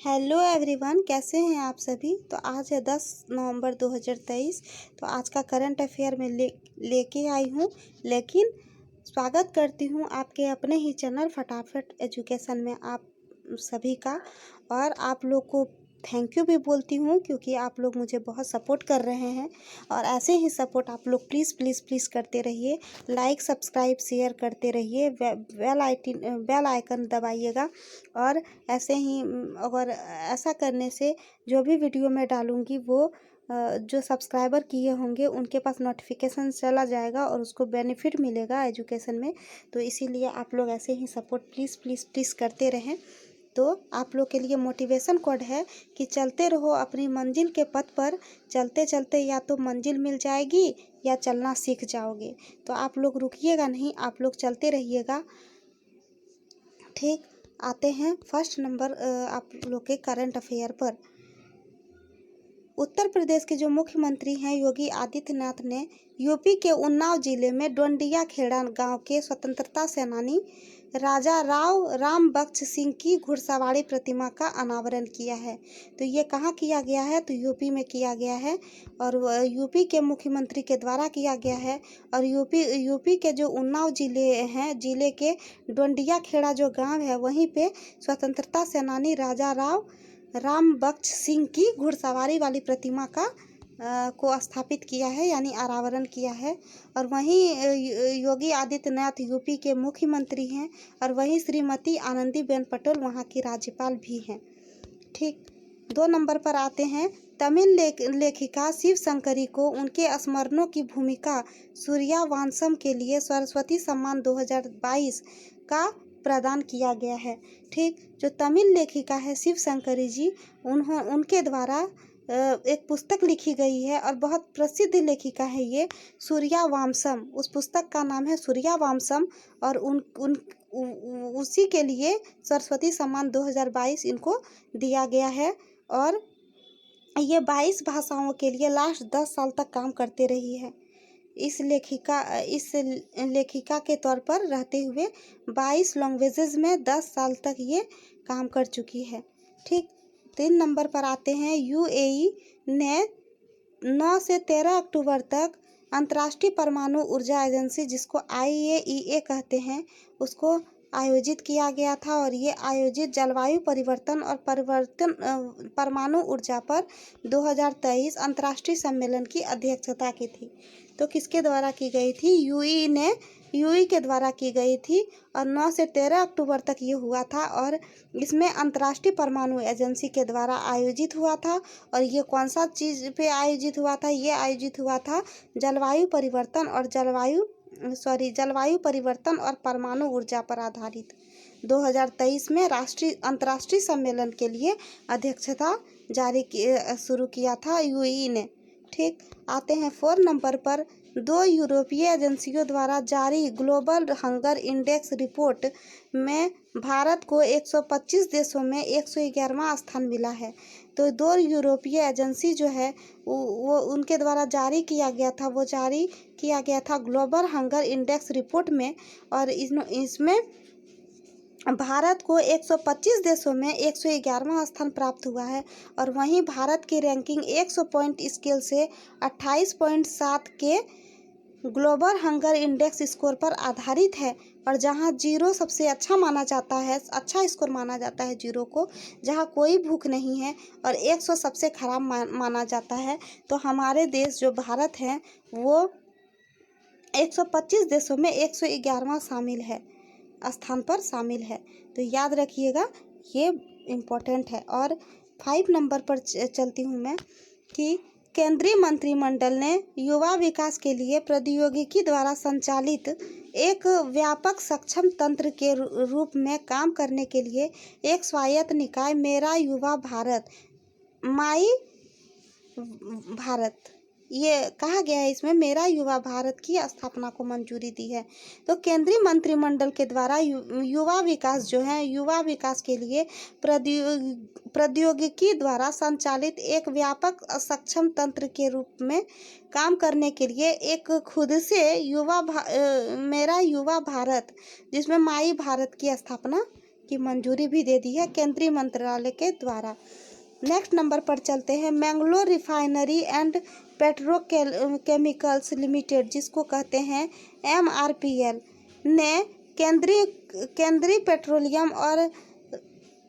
Hello everyone, कैसे हैं आप सभी। तो आज है 10 नवंबर 2023। तो आज का करंट अफेयर में लेके आई हूँ। लेकिन स्वागत करती हूँ आपके अपने ही चैनल फटाफट एजुकेशन में आप सभी का। और आप लोग को थैंक यू भी बोलती हूँ क्योंकि आप लोग मुझे बहुत सपोर्ट कर रहे हैं। और ऐसे ही सपोर्ट आप लोग प्लीज़ प्लीज़ प्लीज़ करते रहिए। लाइक सब्सक्राइब शेयर करते रहिए। बेल आइकन दबाइएगा। और ऐसे ही अगर ऐसा करने से जो भी वीडियो मैं डालूँगी वो जो सब्सक्राइबर किए होंगे उनके पास नोटिफिकेशन चला जाएगा और उसको बेनिफिट मिलेगा एजुकेशन में। तो इसीलिए आप लोग ऐसे ही सपोर्ट प्लीज़ प्लीज़ प्लीज़ करते रहें। तो आप लोग के लिए मोटिवेशन कोड है कि चलते रहो अपनी मंजिल के पथ पर। चलते चलते या तो मंजिल मिल जाएगी या चलना सीख जाओगे। तो आप लोग रुकिएगा नहीं, आप लोग चलते रहिएगा। ठीक, आते हैं फर्स्ट नंबर आप लोग के करंट अफेयर पर। उत्तर प्रदेश के जो मुख्यमंत्री हैं योगी आदित्यनाथ ने यूपी के उन्नाव जिले में डोंडिया खेड़ा गांव के स्वतंत्रता सेनानी राजा राम बख्श सिंह की घुड़सवारी प्रतिमा का अनावरण किया है। तो ये कहाँ किया गया है? तो यूपी में किया गया है और यूपी के मुख्यमंत्री के द्वारा किया गया है। और यूपी के जो उन्नाव जिले हैं, जिले के डोंडिया खेड़ा जो गांव है वहीं पे स्वतंत्रता सेनानी राजा राम बख्श सिंह की घुड़सवारी वाली प्रतिमा को स्थापित किया है, यानी अनावरण किया है। और वहीं योगी आदित्यनाथ यूपी के मुख्यमंत्री हैं और वहीं श्रीमती आनंदीबेन पटेल वहाँ की राज्यपाल भी हैं। ठीक, 2 नंबर पर आते हैं। तमिल लेखिका शिव शंकरी को उनके स्मरणों की भूमिका सूर्यवंशम के लिए सरस्वती सम्मान 2022 का प्रदान किया गया है। ठीक, जो तमिल लेखिका है शिव शंकरी जी, उनके द्वारा एक पुस्तक लिखी गई है और बहुत प्रसिद्ध लेखिका है ये सूर्यवंशम। उस पुस्तक का नाम है सूर्यवंशम और उसी के लिए सरस्वती सम्मान 2022 इनको दिया गया है। और ये 22 भाषाओं के लिए लास्ट 10 साल तक काम करते रही है। इस लेखिका के तौर पर रहते हुए 22 लैंग्वेजेस में 10 साल तक ये काम कर चुकी है। ठीक, 3 नंबर पर आते हैं। यूएई ने 9 से 13 अक्टूबर तक अंतर्राष्ट्रीय परमाणु ऊर्जा एजेंसी, जिसको IAEA कहते हैं, उसको आयोजित किया गया था। और ये आयोजित जलवायु परिवर्तन और परमाणु ऊर्जा पर 2023 अंतर्राष्ट्रीय सम्मेलन की अध्यक्षता की थी। तो किसके द्वारा की गई थी? यूएई के द्वारा की गई थी और 9 से 13 अक्टूबर तक ये हुआ था। और इसमें अंतर्राष्ट्रीय परमाणु एजेंसी के द्वारा आयोजित हुआ था। और ये कौन सा चीज़ पे आयोजित हुआ था? ये आयोजित हुआ था जलवायु परिवर्तन और परमाणु ऊर्जा पर आधारित 2023 में अंतर्राष्ट्रीय सम्मेलन के लिए अध्यक्षता शुरू किया था यूएई ने। ठीक, आते हैं 4 नंबर पर। 2 यूरोपीय एजेंसियों द्वारा जारी ग्लोबल हंगर इंडेक्स रिपोर्ट में भारत को 125 देशों में 111वां स्थान मिला है। तो 2 यूरोपीय एजेंसी जो है वो उनके द्वारा जारी किया गया था ग्लोबल हंगर इंडेक्स रिपोर्ट में। और इसमें भारत को 125 देशों में 111वां स्थान प्राप्त हुआ है। और वहीं भारत की रैंकिंग 100 पॉइंट स्केल से 28.7 के ग्लोबल हंगर इंडेक्स स्कोर पर आधारित है। और जहां 0 सबसे अच्छा माना जाता है, अच्छा स्कोर माना जाता है 0 को, जहां कोई भूख नहीं है, और 100 सबसे खराब माना जाता है। तो हमारे देश जो भारत है वो 125 देशों में 111वां स्थान पर शामिल है। तो याद रखिएगा, ये इम्पोर्टेंट है। और 5 नंबर पर चलती हूँ मैं कि केंद्रीय मंत्रिमंडल ने युवा विकास के लिए प्रौद्योगिकी द्वारा संचालित एक व्यापक सक्षम तंत्र के रूप में काम करने के लिए एक स्वायत्त निकाय मेरा युवा भारत माई भारत, ये कहा गया है इसमें मेरा युवा भारत की स्थापना को मंजूरी दी है। तो केंद्रीय मंत्रिमंडल के द्वारा युवा विकास के लिए प्रौद्योगिकी द्वारा संचालित एक व्यापक सक्षम तंत्र के रूप में काम करने के लिए एक खुद से मेरा युवा भारत, जिसमें माई भारत की स्थापना की मंजूरी भी दे दी है केंद्रीय मंत्रालय के द्वारा। नेक्स्ट नंबर पर चलते हैं। Mangalore refinery and petrochemicals limited, जिसको कहते हैं MRPL, ने केंद्रीय पेट्रोलियम और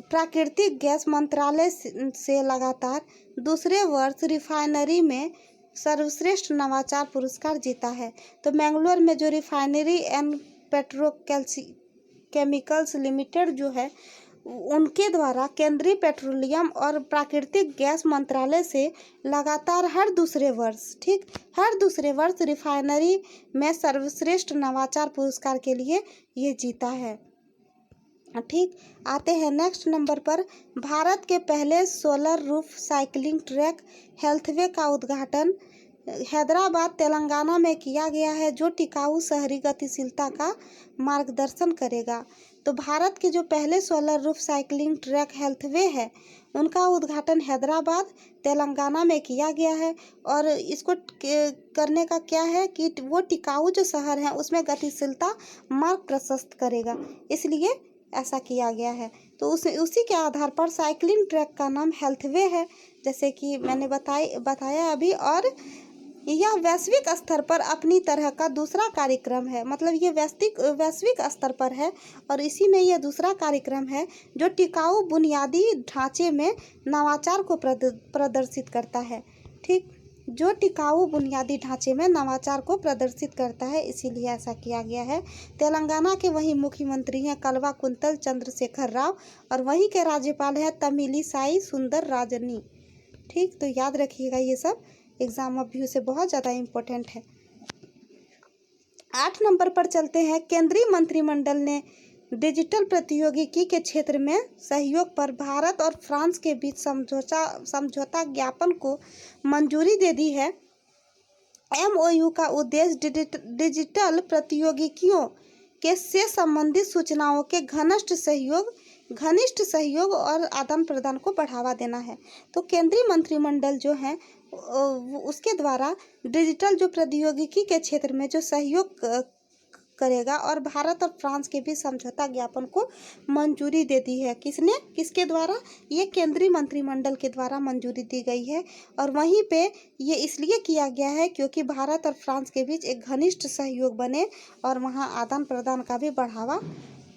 प्राकृतिक गैस मंत्रालय से लगातार दूसरे वर्ष रिफाइनरी में सर्वश्रेष्ठ नवाचार पुरस्कार जीता है। तो मैंगलोर में जो रिफाइनरी एंड पेट्रोकेमिकल्स लिमिटेड जो है, उनके द्वारा केंद्रीय पेट्रोलियम और प्राकृतिक गैस मंत्रालय से लगातार हर दूसरे वर्ष रिफाइनरी में सर्वश्रेष्ठ नवाचार पुरस्कार के लिए ये जीता है। ठीक, आते हैं नेक्स्ट नंबर पर। भारत के पहले solar roof cycling track healthway का उद्घाटन हैदराबाद तेलंगाना में किया गया है, जो टिकाऊ शहरी गतिशीलता का मार्गदर्शन करेगा। तो भारत के जो पहले solar roof cycling track healthway है, उनका उद्घाटन हैदराबाद तेलंगाना में किया गया है। और इसको करने का क्या है कि वो टिकाऊ जो शहर है उसमें गतिशीलता मार्ग प्रशस्त करेगा, इसलिए ऐसा किया गया है। तो उसी के आधार पर साइकिलिंग ट्रैक का नाम हेल्थवे है, जैसे कि मैंने बताया अभी। और यह वैश्विक स्तर पर अपनी तरह का दूसरा कार्यक्रम है, मतलब ये वैश्विक स्तर पर है और इसी में यह दूसरा कार्यक्रम है जो टिकाऊ बुनियादी ढांचे में नवाचार को प्रदर्शित करता है। ठीक, जो टिकाऊ बुनियादी ढांचे में नवाचार को प्रदर्शित करता है, इसीलिए ऐसा किया गया है। तेलंगाना के वही मुख्यमंत्री हैं कल्वा कुंतल चंद्रशेखर राव, और वहीं के राज्यपाल हैं तमिलिसाई सुंदर राजनी। ठीक, तो याद रखिएगा, ये सब एग्जाम ऑफ व्यू से बहुत ज़्यादा इम्पोर्टेंट है। 8 नंबर पर चलते हैं। केंद्रीय मंत्रिमंडल ने डिजिटल प्रौद्योगिकी के क्षेत्र में सहयोग पर भारत और फ्रांस के बीच समझौता ज्ञापन को मंजूरी दे दी है। MOU का उद्देश्य डिजिटल प्रौद्योगिकियों से संबंधित सूचनाओं के घनिष्ठ सहयोग और आदान प्रदान को बढ़ावा देना है। तो केंद्रीय मंत्रिमंडल जो है उसके द्वारा डिजिटल जो प्रौद्योगिकी के क्षेत्र में जो सहयोग करेगा, और भारत और फ्रांस के बीच समझौता ज्ञापन को मंजूरी दे दी है। किसके द्वारा? ये केंद्रीय मंत्रिमंडल के द्वारा मंजूरी दी गई है। और वहीं पे ये इसलिए किया गया है क्योंकि भारत और फ्रांस के बीच एक घनिष्ठ सहयोग बने और वहाँ आदान प्रदान का भी बढ़ावा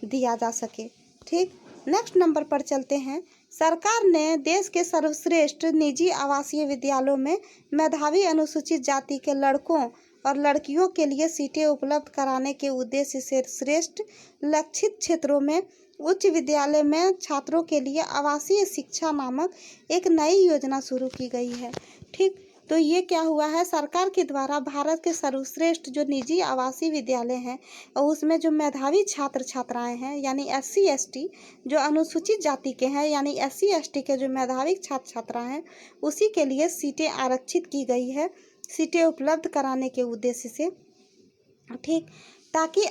दिया जा सके। ठीक, नेक्स्ट नंबर पर चलते हैं। सरकार ने देश के सर्वश्रेष्ठ निजी आवासीय विद्यालयों में मेधावी अनुसूचित जाति के लड़कों और लड़कियों के लिए सीटें उपलब्ध कराने के उद्देश्य से श्रेष्ठ लक्षित क्षेत्रों में उच्च विद्यालय में छात्रों के लिए आवासीय शिक्षा नामक एक नई योजना शुरू की गई है। ठीक, तो ये क्या हुआ है, सरकार के द्वारा भारत के सर्वश्रेष्ठ जो निजी आवासीय विद्यालय हैं और उसमें जो मेधावी छात्र छात्राएं हैं यानी SC ST, जो अनुसूचित जाति के हैं यानी SC ST के जो मेधावी छात्र छात्रा हैं, उसी के लिए सीटें आरक्षित की गई है, सीटें उपलब्ध कराने के उद्देश्य से। ठीक, ताकि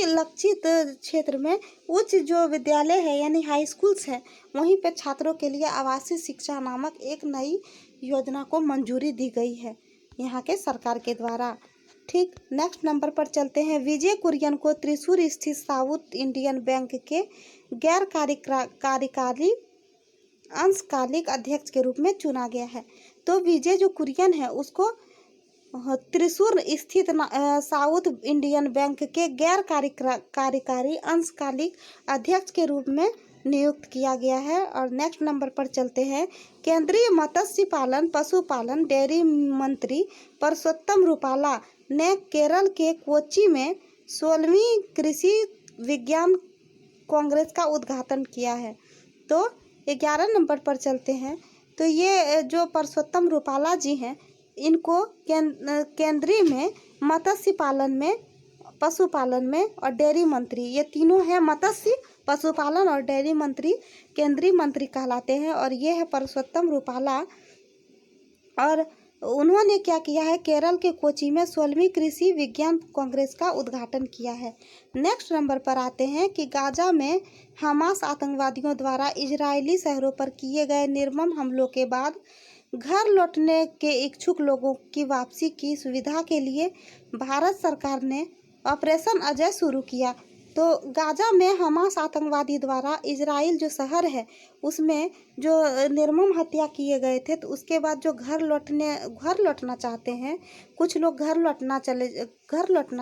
लक्षित क्षेत्र में उच्च जो विद्यालय है यानी हाई स्कूल्स हैं, वहीं पे छात्रों के लिए आवासीय शिक्षा नामक एक नई योजना को मंजूरी दी गई है यहाँ के सरकार के द्वारा। ठीक, नेक्स्ट नंबर पर चलते हैं। विजय कुरियन को त्रिशूर स्थित साउथ इंडियन बैंक के गैर कार्यकारी अंशकालिक अध्यक्ष के रूप में चुना गया है। तो विजय जो कुरियन है उसको त्रिशूर स्थित साउथ इंडियन बैंक के गैर कार्यकारी अंशकालिक अध्यक्ष के रूप में नियुक्त किया गया है। और नेक्स्ट नंबर पर चलते हैं। केंद्रीय मत्स्य पालन पशुपालन डेयरी मंत्री परसोत्तम रुपाला ने केरल के कोच्चि में 16वीं कृषि विज्ञान कांग्रेस का उद्घाटन किया है। तो 11 नंबर पर चलते हैं। तो ये जो परसोत्तम रुपाला जी हैं, इनको केंद्रीय में मत्स्य पालन में, पशुपालन में और डेयरी मंत्री, ये तीनों हैं, मत्स्य पशुपालन और डेयरी मंत्री केंद्रीय मंत्री कहलाते हैं। और ये है परसोत्तम रुपाला, और उन्होंने क्या किया है, केरल के कोच्चि में 16वीं कृषि विज्ञान कांग्रेस का उद्घाटन किया है। नेक्स्ट नंबर पर आते हैं कि गाजा में हमास आतंकवादियों द्वारा इजरायली शहरों पर किए गए निर्मम हमलों के बाद घर लौटने के इच्छुक लोगों की वापसी की सुविधा के लिए भारत सरकार ने ऑपरेशन अजय शुरू किया। तो गाजा में हमास आतंकवादी द्वारा इजराइल जो शहर है उसमें जो निर्मम हत्या किए गए थे, तो उसके बाद जो घर लौटना चाहते हैं कुछ लोग, घर लौटना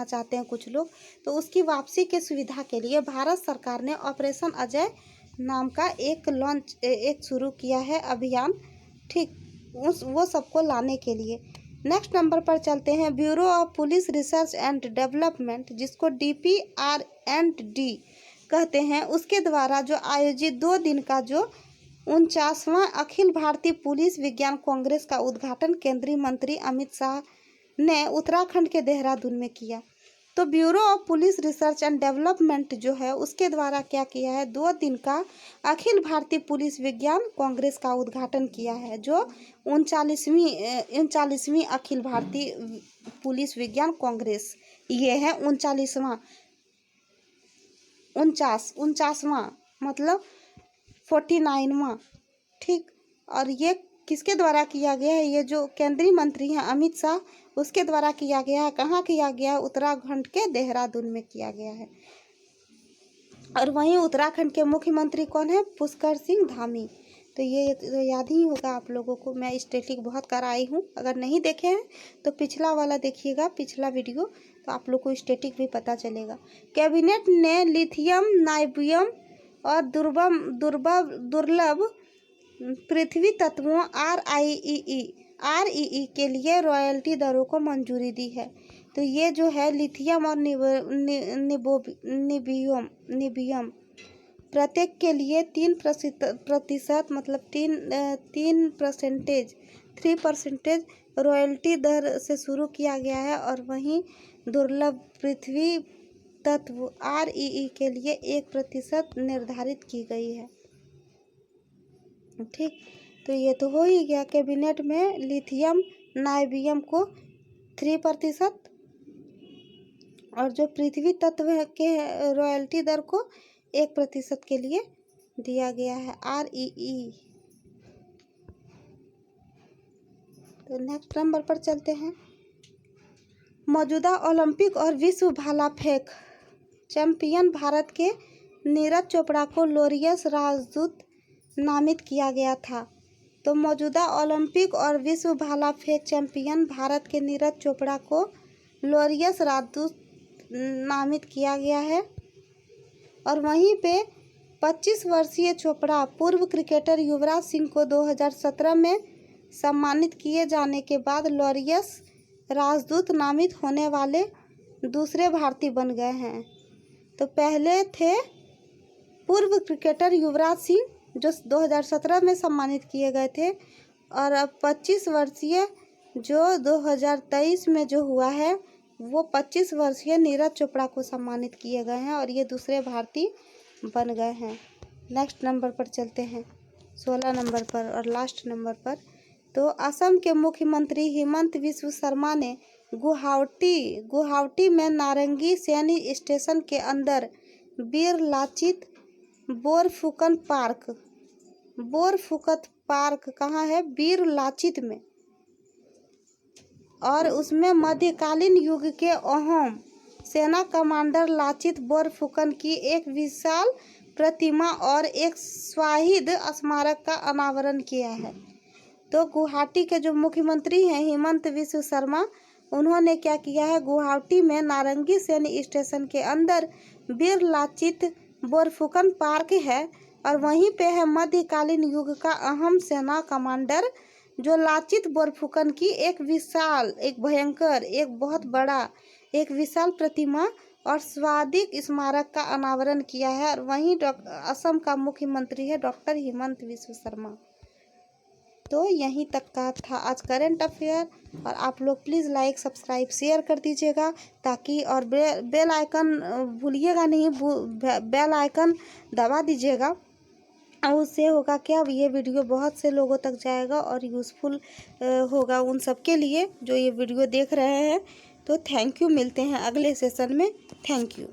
चाहते हैं कुछ लोग, तो उसकी वापसी के सुविधा के लिए भारत सरकार ने ऑपरेशन अजय नाम का एक शुरू किया है अभियान, ठीक, वो सबको लाने के लिए। नेक्स्ट नंबर पर चलते हैं, bureau of police research and development, जिसको DPR&D कहते हैं, उसके द्वारा जो आयोजित 2 दिन का जो 49वां अखिल भारतीय पुलिस विज्ञान कांग्रेस का उद्घाटन केंद्रीय मंत्री अमित शाह ने उत्तराखंड के देहरादून में किया। तो bureau of police research and development जो है उसके द्वारा क्या किया है, 2 दिन का अखिल भारतीय पुलिस विज्ञान कांग्रेस का उद्घाटन किया है, जो 39वीं अखिल भारतीय पुलिस विज्ञान कांग्रेस, ये है 49वां मतलब 49वां, ठीक। और ये किसके द्वारा किया गया है, ये जो केंद्रीय मंत्री हैं अमित शाह, उसके द्वारा किया गया है। कहाँ किया गया है, उत्तराखंड के देहरादून में किया गया है। और वहीं उत्तराखंड के मुख्यमंत्री कौन है, पुष्कर सिंह धामी। तो ये तो याद ही होगा आप लोगों को, मैं स्टैटिक बहुत कराई हूँ, अगर नहीं देखे हैं तो पिछला वाला देखिएगा, पिछला वीडियो, तो आप लोग को स्टैटिक भी पता चलेगा। कैबिनेट ने लिथियम नाइबियम और दुर्लभ पृथ्वी तत्वों REE के लिए रॉयल्टी दरों को मंजूरी दी है। तो ये जो है लिथियम और निबियम प्रत्येक के लिए 3% मतलब 3% रॉयल्टी दर से शुरू किया गया है। और वहीं दुर्लभ पृथ्वी तत्व REE के लिए 1% निर्धारित की गई है, ठीक। तो ये तो हो ही गया, कैबिनेट में लिथियम नाइबियम को 3% और जो पृथ्वी तत्व के रॉयल्टी दर को 1% के लिए दिया गया है REE। तो नेक्स्ट नंबर पर चलते हैं, मौजूदा ओलंपिक और विश्व भाला फेंक चैंपियन भारत के नीरज चोपड़ा को लॉरियस राजदूत नामित किया गया था। तो मौजूदा ओलंपिक और विश्व भाला फेंक चैंपियन भारत के नीरज चोपड़ा को लॉरियस राजदूत नामित किया गया है। और वहीं पे 25 वर्षीय चोपड़ा पूर्व क्रिकेटर युवराज सिंह को 2017 में सम्मानित किए जाने के बाद लॉरियस राजदूत नामित होने वाले दूसरे भारतीय बन गए हैं। तो पहले थे पूर्व क्रिकेटर युवराज सिंह जो 2017 में सम्मानित किए गए थे, और अब 25 वर्षीय जो 2023 में जो हुआ है वो 25 वर्षीय नीरज चोपड़ा को सम्मानित किए गए हैं और ये दूसरे भारतीय बन गए हैं। नेक्स्ट नंबर पर चलते हैं, 16 नंबर पर और लास्ट नंबर पर। तो असम के मुख्यमंत्री हिमंत बिस्वा शर्मा ने गुवाहाटी में नारंगी सैन्य स्टेशन के अंदर वीर लाचित बोरफुकन पार्क कहाँ है, वीर लाचित में, और उसमें मध्यकालीन युग के अहम सेना कमांडर लाचित बोरफुकन की एक विशाल प्रतिमा और एक शहीद स्मारक का अनावरण किया है। तो गुवाहाटी के जो मुख्यमंत्री हैं हिमंत बिस्वा शर्मा, उन्होंने क्या किया है, गुवाहाटी में नारंगी सैन्य स्टेशन के अंदर वीर लाचित बोरफुकन पार्क है और वहीं पे है मध्यकालीन युग का अहम सेना कमांडर जो लाचित बोरफुकन की एक विशाल, एक भयंकर, एक बहुत बड़ा, एक विशाल प्रतिमा और स्वादिक स्मारक का अनावरण किया है। और वहीं असम का मुख्यमंत्री है डॉक्टर हिमंत बिस्वा शर्मा। तो यहीं तक का था आज करंट अफेयर, और आप लोग प्लीज़ लाइक सब्सक्राइब शेयर कर दीजिएगा ताकि, और बेल आइकन भूलिएगा नहीं, बेल आइकन दबा दीजिएगा, और उससे होगा क्या, ये वीडियो बहुत से लोगों तक जाएगा और यूज़फुल होगा उन सब के लिए जो ये वीडियो देख रहे हैं। तो थैंक यू, मिलते हैं अगले सेशन में, थैंक यू।